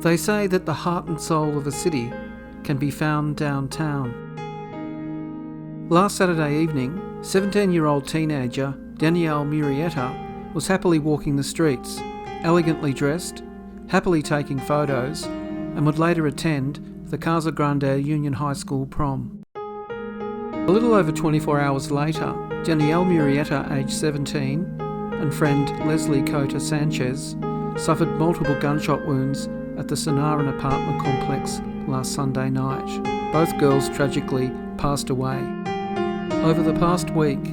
They say that the heart and soul of a city can be found downtown. Last Saturday evening, 17-year-old teenager Danielle Murrieta was happily walking the streets, elegantly dressed, happily taking photos, and would later attend the Casa Grande Union High School prom. A little over 24 hours later, Danielle Murrieta, aged 17, and friend Leslie Cota Sanchez suffered multiple gunshot wounds at the Sonaran apartment complex last Sunday night. Both girls tragically passed away. Over the past week,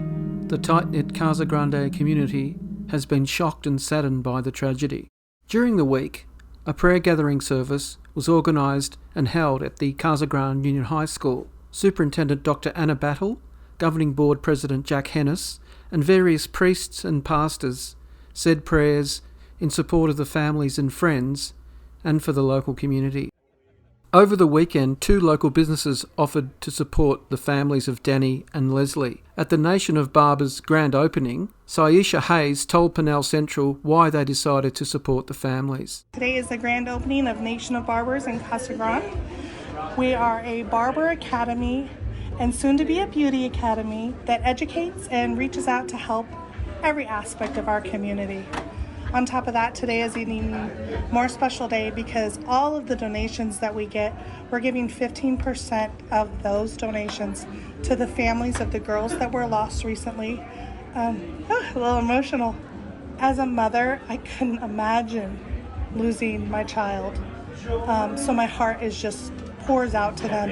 the tight-knit Casa Grande community has been shocked and saddened by the tragedy. During the week, a prayer gathering service was organised and held at the Casa Grande Union High School. Superintendent Dr. Anna Battle, Governing Board President Jack Hennis, and various priests and pastors said prayers in support of the families and friends and for the local community. Over the weekend, 2 local businesses offered to support the families of Danny and Leslie. At the Nation of Barbers grand opening, Saisha Hayes told Purnell Central why they decided to support the families. Today is the grand opening of Nation of Barbers in Casa Grande. We are a barber academy and soon to be a beauty academy that educates and reaches out to help every aspect of our community. On top of that, today is an even more special day because all of the donations that we get, we're giving 15% of those donations to the families of the girls that were lost recently. A little emotional. As a mother, I couldn't imagine losing my child. So my heart is just pours out to them.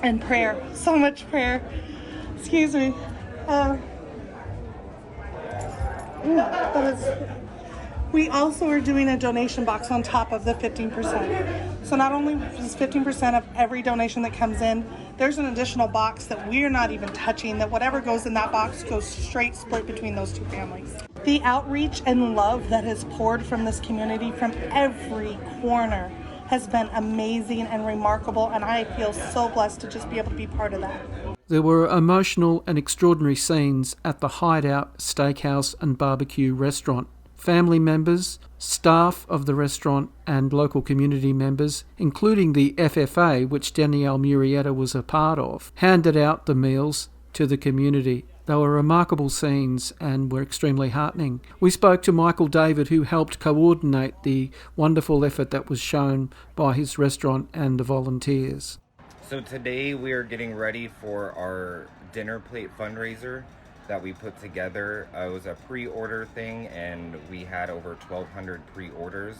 And prayer, so much prayer. Excuse me. We also are doing a donation box on top of the 15%. So not only is 15% of every donation that comes in, there's an additional box that we're not even touching, that whatever goes in that box goes straight split between those 2 families. The outreach and love that has poured from this community from every corner has been amazing and remarkable, and I feel so blessed to just be able to be part of that. There were emotional and extraordinary scenes at the Hideout Steakhouse and Barbecue restaurant. Family members, staff of the restaurant and local community members, including the FFA, which Danielle Murrieta was a part of, handed out the meals to the community. They were remarkable scenes and were extremely heartening. We spoke to Michael David, who helped coordinate the wonderful effort that was shown by his restaurant and the volunteers. So today we are getting ready for our dinner plate fundraiser that we put together. It was a pre-order thing and we had over 1,200 pre-orders.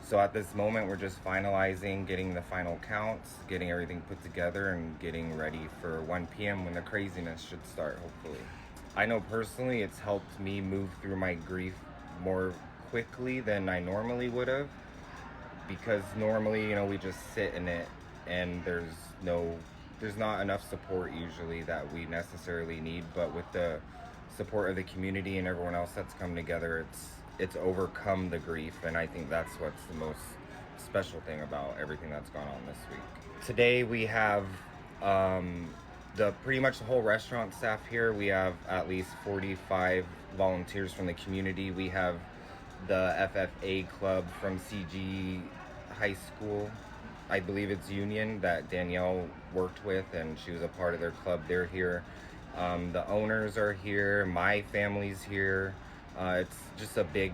So at this moment we're just finalizing, getting the final counts, getting everything put together and getting ready for 1 p.m. when the craziness should start, hopefully. I know personally it's helped me move through my grief more quickly than I normally would have, because normally, we just sit in it and there's not enough support usually that we necessarily need, but with the support of the community and everyone else that's come together, it's overcome the grief, and I think that's what's the most special thing about everything that's gone on this week. Today we have pretty much the whole restaurant staff here. We have at least 45 volunteers from the community. We have the FFA club from CG High School, I believe it's Union, that Danielle worked with, and she was a part of their club. They're here. The owners are here. My family's here. It's just a big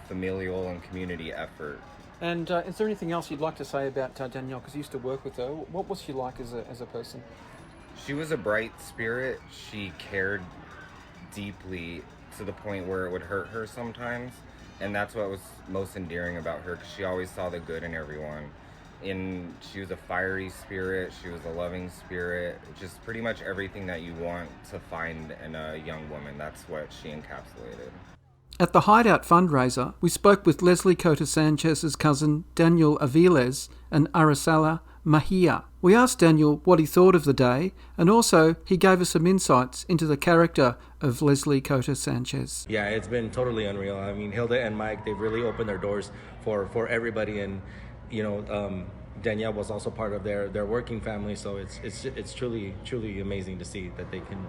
familial and community effort. And is there anything else you'd like to say about Danielle? Because you used to work with her. What was she like as a person? She was a bright spirit. She cared deeply to the point where it would hurt her sometimes. And that's what was most endearing about her, because she always saw the good in everyone. She was a fiery spirit, she was a loving spirit, just pretty much everything that you want to find in a young woman. That's what she encapsulated. At the Hideout fundraiser, we spoke with Leslie Cota Sanchez's cousin Daniel Aviles and Araceli Mejia. We asked Daniel what he thought of the day, and also he gave us some insights into the character of Leslie Cota Sanchez. Yeah, it's been totally unreal. I mean, Hilda and Mike, they've really opened their doors for everybody, and Danielle was also part of their working family, so it's truly amazing to see that they can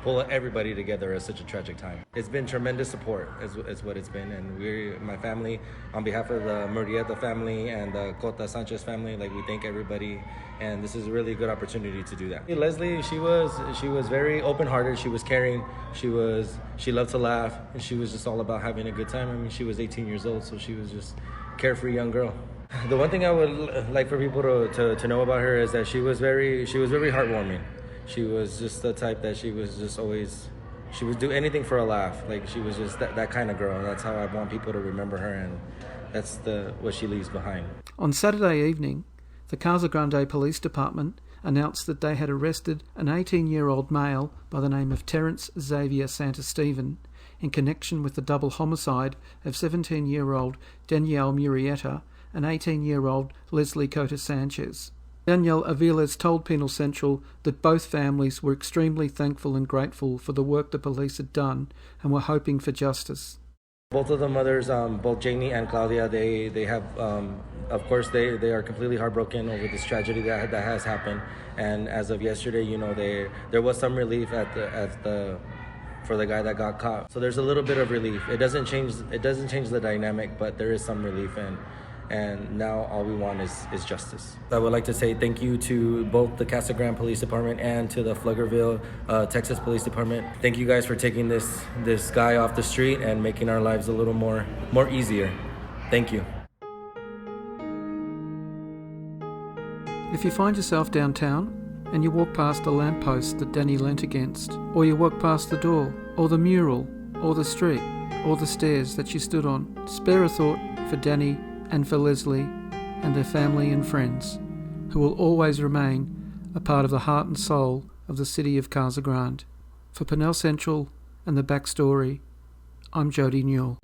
pull everybody together at such a tragic time. It's been tremendous support is what it's been, and my family, on behalf of the Murrieta family and the Cota Sanchez family, like, we thank everybody, and this is a really good opportunity to do that. Leslie, she was very open-hearted, she was caring, she loved to laugh, and she was just all about having a good time. I mean, she was 18 years old, so she was just carefree young girl. The one thing I would like for people to know about her is that she was very heartwarming. She was just the type that she would do anything for a laugh. Like, she was just that kind of girl, and that's how I want people to remember her, and that's what she leaves behind. On Saturday evening, the Casa Grande Police Department announced that they had arrested an 18-year-old male by the name of Terence Xavier Santasteven in connection with the double homicide of 17-year-old Danielle Murrieta and 18-year-old Leslie Cota Sanchez. Danielle Aviles told Penal Central that both families were extremely thankful and grateful for the work the police had done and were hoping for justice. Both of the mothers, both Janie and Claudia, they have, of course, they are completely heartbroken over this tragedy that has happened. And as of yesterday, there was some relief for the guy that got caught. So there's a little bit of relief. It doesn't change the dynamic, but there is some relief, and now all we want is justice. I would like to say thank you to both the Casa Grande Police Department and to the Pflugerville, Texas Police Department. Thank you guys for taking this guy off the street and making our lives a little more easier. Thank you. If you find yourself downtown and you walk past the lamppost that Danny leant against, or you walk past the door, or the mural, or the street, or the stairs that she stood on, spare a thought for Danny and for Leslie and their family and friends, who will always remain a part of the heart and soul of the city of Casa Grande. For Penal Central and The Backstory, I'm Jodie Newell.